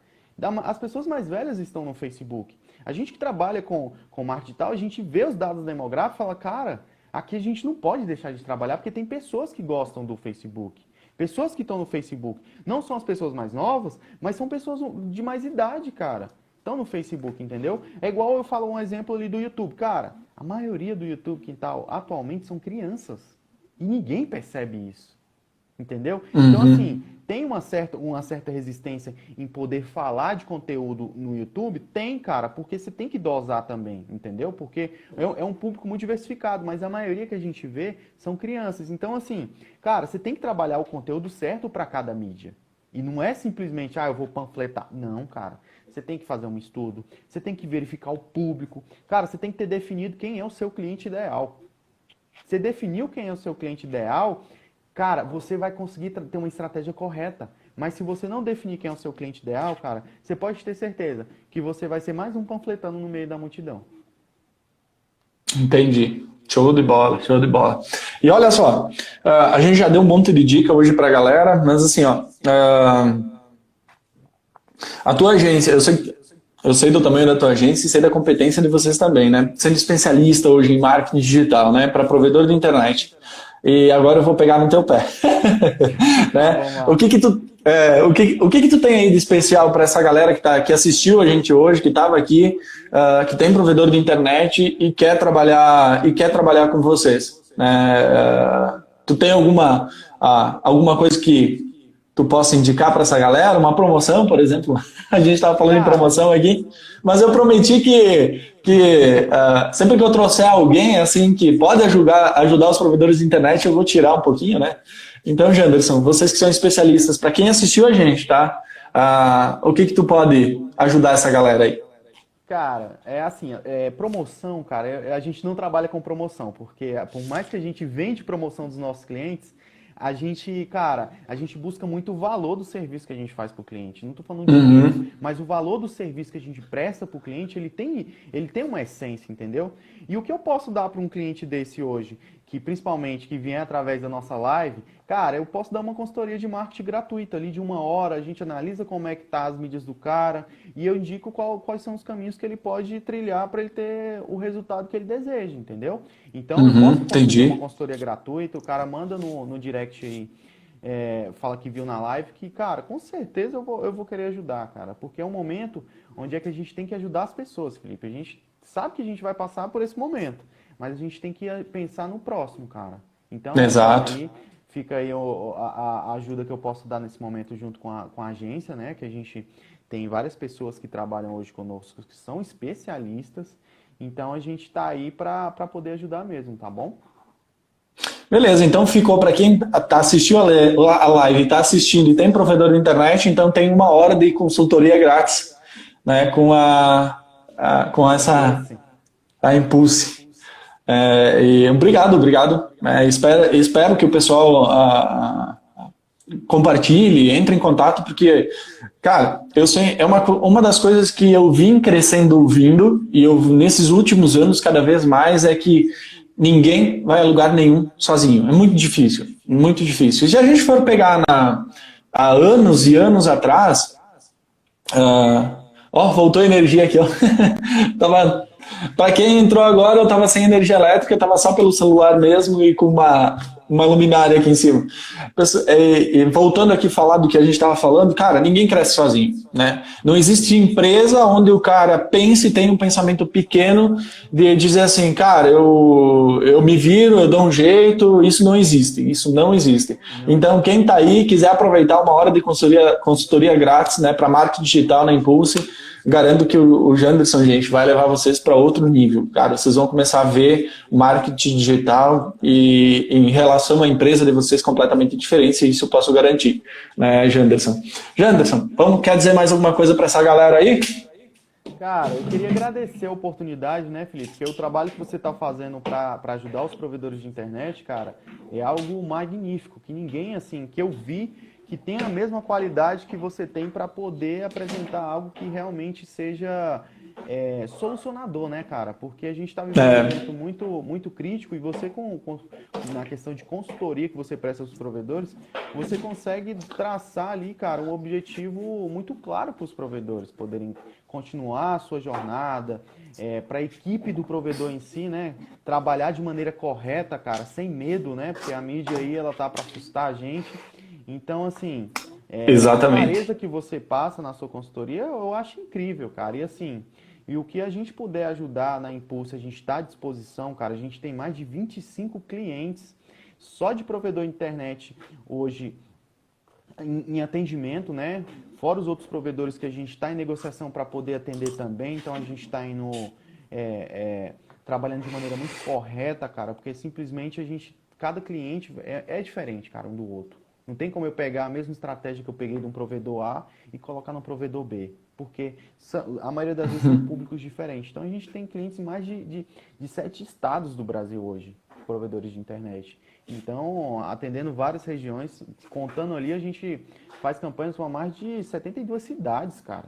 As pessoas mais velhas estão no Facebook. A gente que trabalha com marketing digital, a gente vê os dados demográficos e fala, cara, aqui a gente não pode deixar de trabalhar porque tem pessoas que gostam do Facebook. Pessoas que estão no Facebook. Não são as pessoas mais novas, mas são pessoas de mais idade, cara. Estão no Facebook, entendeu? É igual eu falo um exemplo ali do YouTube. Cara, a maioria do YouTube que está atualmente são crianças. E ninguém percebe isso. Entendeu? Então, assim, tem uma certa resistência em poder falar de conteúdo no YouTube? Tem, cara, porque você tem que dosar também, entendeu? Porque é um público muito diversificado, mas a maioria que a gente vê são crianças. Então, assim, cara, você tem que trabalhar o conteúdo certo para cada mídia. E não é simplesmente, eu vou panfletar. Não, cara. Você tem que fazer um estudo, você tem que verificar o público. Cara, você tem que ter definido quem é o seu cliente ideal. Você definiu quem é o seu cliente ideal, cara, você vai conseguir ter uma estratégia correta. Mas se você não definir quem é o seu cliente ideal, cara, você pode ter certeza que você vai ser mais um panfletando no meio da multidão. Entendi. Show de bola, show de bola. E olha só, a gente já deu um monte de dica hoje pra galera, mas assim, ó, a tua agência, eu sei do tamanho da tua agência e sei da competência de vocês também, né? Sendo especialista hoje em marketing digital, né? Para provedor de internet. E agora eu vou pegar no teu pé. Né? O que tu tem aí de especial para essa galera que assistiu a gente hoje, que estava aqui, que tem provedor de internet e quer trabalhar com vocês? Né? Tu tem alguma coisa que tu possa indicar para essa galera? Uma promoção, por exemplo? A gente estava falando em promoção aqui, mas eu prometi que sempre que eu trouxer alguém assim que pode ajudar os provedores de internet, eu vou tirar um pouquinho, né? Então, Janderson, vocês que são especialistas, para quem assistiu a gente, tá? O que tu pode ajudar essa galera aí? Cara, é assim, promoção, cara, a gente não trabalha com promoção, porque por mais que a gente vende promoção dos nossos clientes, a gente busca muito o valor do serviço que a gente faz para o cliente. Não estou falando de dinheiro, mas o valor do serviço que a gente presta para o cliente, ele tem uma essência, entendeu? E o que eu posso dar para um cliente desse hoje, que principalmente que vier através da nossa live, cara, eu posso dar uma consultoria de marketing gratuita ali de 1 hora, a gente analisa como é que tá as mídias do cara e eu indico quais são os caminhos que ele pode trilhar para ele ter o resultado que ele deseja, entendeu? Então, eu posso conseguir uma consultoria gratuita, o cara manda no direct aí, fala que viu na live, que, cara, com certeza eu vou querer ajudar, cara, porque é um momento onde é que a gente tem que ajudar as pessoas, Felipe. A gente sabe que a gente vai passar por esse momento, mas a gente tem que pensar no próximo, cara. Então, exato. Fica aí a ajuda que eu posso dar nesse momento junto com a agência, né? Que a gente tem várias pessoas que trabalham hoje conosco, que são especialistas. Então, a gente está aí para poder ajudar mesmo, tá bom? Beleza, então ficou para quem assistiu a live, está assistindo e tem provedor de internet, então tem 1 hora de consultoria grátis, né? Com a Impulse. E obrigado. Espero que o pessoal compartilhe, entre em contato, porque, cara, eu sei, é uma das coisas que eu vim crescendo ouvindo, e eu, nesses últimos anos, cada vez mais, é que ninguém vai a lugar nenhum sozinho. É muito difícil, muito difícil. E se a gente for pegar há anos e anos atrás, voltou a energia aqui, ó. Para quem entrou agora, eu estava sem energia elétrica, estava só pelo celular mesmo e com uma luminária aqui em cima. E voltando aqui a falar do que a gente estava falando, cara, ninguém cresce sozinho, né? Não existe empresa onde o cara pense e tem um pensamento pequeno de dizer assim, cara, eu me viro, eu dou um jeito, isso não existe. Então, quem está aí, quiser aproveitar 1 hora de consultoria grátis, né, para marketing digital na Impulse, garanto que o Janderson, gente, vai levar vocês para outro nível. Cara, vocês vão começar a ver marketing digital e em relação à empresa de vocês completamente diferente, e isso eu posso garantir, né, Janderson? Janderson, quer dizer mais alguma coisa para essa galera aí? Cara, eu queria agradecer a oportunidade, né, Felipe? Porque o trabalho que você está fazendo para ajudar os provedores de internet, cara, é algo magnífico, que ninguém, assim, que eu vi, que tenha a mesma qualidade que você tem para poder apresentar algo que realmente seja solucionador, né, cara? Porque a gente está vivendo um momento muito, muito crítico e você, na questão de consultoria que você presta aos provedores, você consegue traçar ali, cara, um objetivo muito claro para os provedores poderem continuar a sua jornada, para a equipe do provedor em si, né? Trabalhar de maneira correta, cara, sem medo, né? Porque a mídia aí, ela tá para assustar a gente. Então, assim, a clareza que você passa na sua consultoria, eu acho incrível, cara. E assim, e o que a gente puder ajudar na Impulse, a gente está à disposição, cara. A gente tem mais de 25 clientes só de provedor de internet hoje em atendimento, né? Fora os outros provedores que a gente está em negociação para poder atender também. Então, a gente está indo trabalhando de maneira muito correta, cara, porque simplesmente cada cliente é diferente, cara, um do outro. Não tem como eu pegar a mesma estratégia que eu peguei de um provedor A e colocar no provedor B, porque a maioria das vezes são públicos diferentes. Então, a gente tem clientes em mais de 7 estados do Brasil hoje, provedores de internet. Então, atendendo várias regiões, contando ali, a gente faz campanhas para mais de 72 cidades, cara.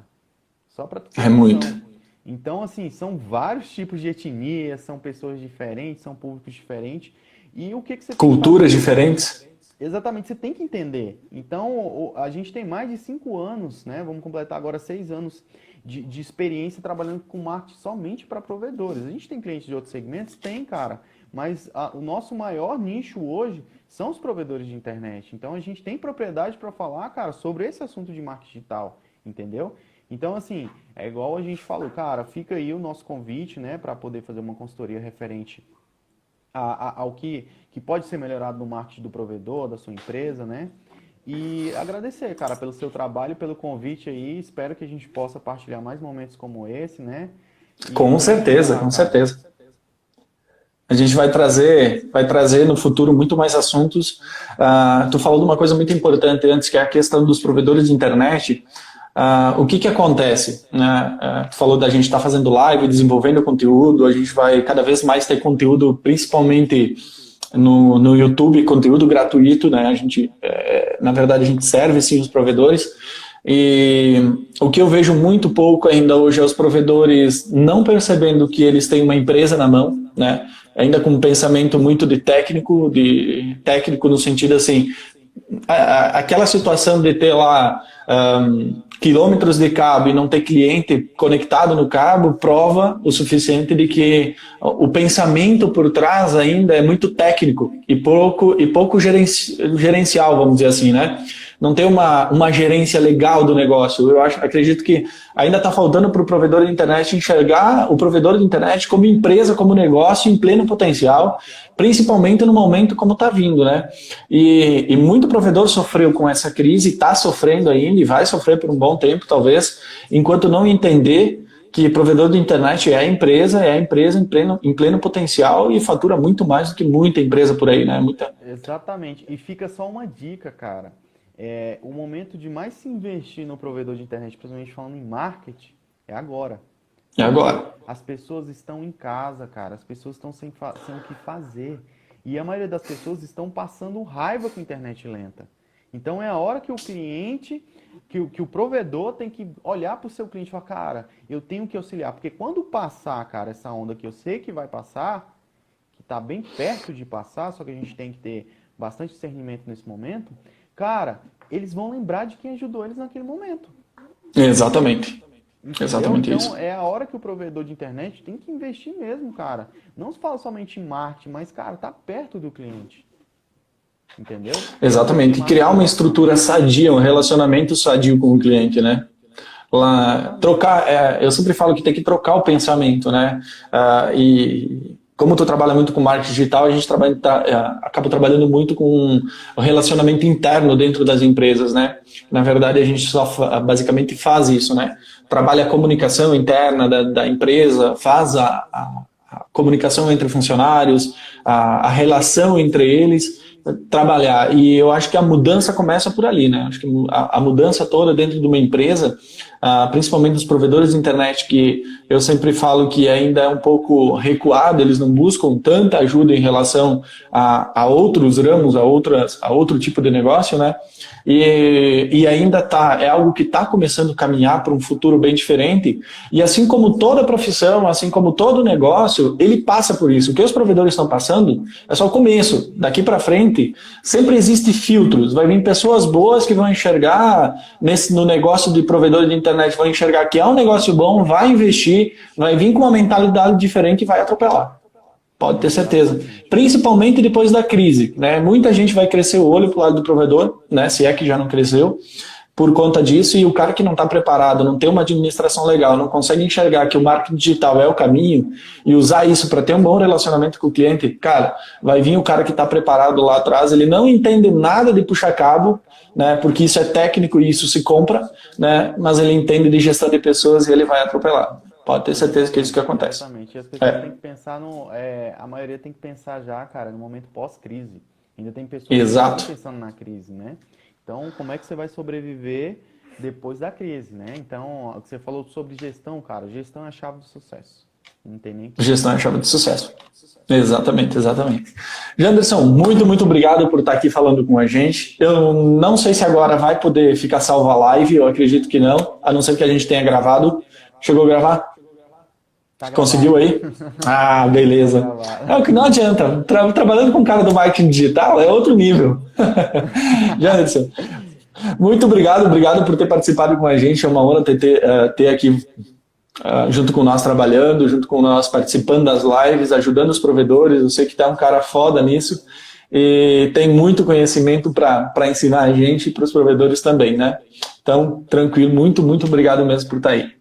Só para ter noção. Muito. Então, assim, são vários tipos de etnia, são pessoas diferentes, são públicos diferentes. E o que você culturas diferentes. Exatamente, você tem que entender. Então, a gente tem mais de 5 anos, né? Vamos completar agora 6 anos de experiência trabalhando com marketing somente para provedores. A gente tem clientes de outros segmentos? Tem, cara. Mas o nosso maior nicho hoje são os provedores de internet. Então, a gente tem propriedade para falar, cara, sobre esse assunto de marketing digital, entendeu? Então, assim, é igual a gente falou, cara, fica aí o nosso convite, né, para poder fazer uma consultoria referente ao que pode ser melhorado no marketing do provedor, da sua empresa, né? E agradecer, cara, pelo seu trabalho, pelo convite aí. Espero que a gente possa partilhar mais momentos como esse, né? Com certeza, com certeza. A gente vai trazer no futuro muito mais assuntos. Tu falou de uma coisa muito importante antes, que é a questão dos provedores de internet. O que acontece? Tu falou da gente estar fazendo live, desenvolvendo conteúdo, a gente vai cada vez mais ter conteúdo, principalmente no YouTube, conteúdo gratuito, né? Na verdade, a gente serve sim os provedores. E o que eu vejo muito pouco ainda hoje é os provedores não percebendo que eles têm uma empresa na mão, né? Ainda com um pensamento muito de técnico no sentido assim, aquela situação de ter lá quilômetros de cabo e não ter cliente conectado no cabo prova o suficiente de que o pensamento por trás ainda é muito técnico e pouco gerencial, vamos dizer assim, né? Não tem uma gerência legal do negócio. Eu acredito que ainda está faltando para o provedor de internet enxergar o provedor de internet como empresa, como negócio em pleno potencial, principalmente no momento como está vindo, né? E muito provedor sofreu com essa crise, está sofrendo ainda e vai sofrer por um bom tempo, talvez, enquanto não entender que provedor de internet é a empresa em pleno potencial e fatura muito mais do que muita empresa por aí, né? Exatamente. E fica só uma dica, cara. O momento de mais se investir no provedor de internet, principalmente falando em marketing, é agora. É agora. As pessoas estão em casa, cara. As pessoas estão sem o que fazer. E a maioria das pessoas estão passando raiva com internet lenta. Então é a hora que o cliente, que o provedor tem que olhar para o seu cliente e falar, cara, eu tenho que auxiliar. Porque quando passar, cara, essa onda que eu sei que vai passar, que está bem perto de passar, só que a gente tem que ter bastante discernimento nesse momento, cara, eles vão lembrar de quem ajudou eles naquele momento. Exatamente. Entendeu? Exatamente então, isso. É a hora que o provedor de internet tem que investir mesmo, cara. Não se fala somente em marketing, mas, cara, tá perto do cliente. Entendeu? Exatamente. Criar uma estrutura sadia, um relacionamento sadio com o cliente, né? Eu sempre falo que tem que trocar o pensamento, né? E como tu trabalha muito com marketing digital, a gente acaba trabalhando muito com o relacionamento interno dentro das empresas, né? Na verdade, a gente só basicamente faz isso, né? Trabalha a comunicação interna da empresa, faz a comunicação entre funcionários, a relação entre eles, trabalhar. E eu acho que a mudança começa por ali, né? Acho que a mudança toda dentro de uma empresa, principalmente dos provedores de internet, que eu sempre falo que ainda é um pouco recuado, eles não buscam tanta ajuda em relação a outros ramos, a outro tipo de negócio, né? E ainda é algo que está começando a caminhar para um futuro bem diferente. E assim como toda profissão, assim como todo negócio, ele passa por isso. O que os provedores estão passando é só o começo. Daqui para frente, sempre existe filtros. Vai vir pessoas boas que vão enxergar no negócio de provedor de internet, vão enxergar que é um negócio bom, vai investir, vai vir com uma mentalidade diferente e vai atropelar. Pode ter certeza. Principalmente depois da crise, né? Muita gente vai crescer o olho pro lado do provedor, né? Se é que já não cresceu, por conta disso, e o cara que não está preparado, não tem uma administração legal, não consegue enxergar que o marketing digital é o caminho e usar isso para ter um bom relacionamento com o cliente, cara, vai vir o cara que está preparado lá atrás, ele não entende nada de puxar cabo, né? Porque isso é técnico e isso se compra, né? Mas ele entende de gestão de pessoas e ele vai atropelar. Pode ter certeza que é isso que acontece. Exatamente. E as pessoas têm que pensar a maioria tem que pensar já, cara, no momento pós-crise. Ainda tem pessoas que estão pensando na crise, né? Então, como é que você vai sobreviver depois da crise, né? Então, você falou sobre gestão, cara. Gestão é a chave do sucesso. Não tem nem... Gestão é a chave do sucesso. Exatamente, exatamente. Janderson, muito obrigado por estar aqui falando com a gente. Eu não sei se agora vai poder ficar salva a live, eu acredito que não, a não ser que a gente tenha gravado. Chegou a gravar? Tá. Conseguiu aí? Ah, beleza. É o que não adianta. Trabalhando com um cara do marketing digital é outro nível. Janderson, muito obrigado por ter participado com a gente. É uma honra ter aqui junto com nós trabalhando, junto com nós participando das lives, ajudando os provedores. Eu sei que tá um cara foda nisso e tem muito conhecimento para ensinar a gente e para os provedores também, né? Então, tranquilo, muito obrigado mesmo por estar aí.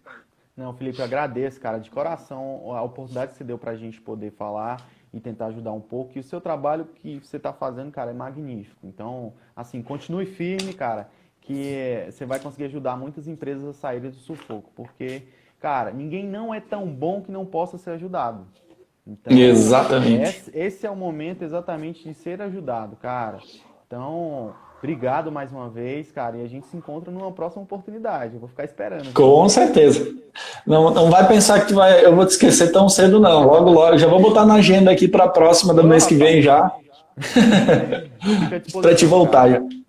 Não, Felipe, eu agradeço, cara, de coração a oportunidade que você deu pra gente poder falar e tentar ajudar um pouco. E o seu trabalho que você tá fazendo, cara, é magnífico. Então, assim, continue firme, cara, que você vai conseguir ajudar muitas empresas a saírem do sufoco. Porque, cara, ninguém não é tão bom que não possa ser ajudado. Então, exatamente. Esse é o momento exatamente de ser ajudado, cara. Então... Obrigado mais uma vez, cara, e a gente se encontra numa próxima oportunidade. Eu vou ficar esperando. Com certeza. Não vai pensar que eu vou te esquecer tão cedo, não. Logo. Já vou botar na agenda aqui para a próxima do mês que vem já. Para te voltar já. Então,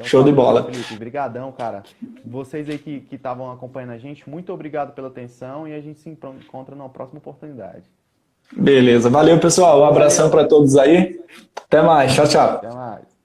show de bola. Felipe, brigadão, cara. Vocês aí que estavam acompanhando a gente, muito obrigado pela atenção e a gente se encontra numa próxima oportunidade. Beleza. Valeu, pessoal. Um abração para todos aí. Até mais. Tchau. Até mais.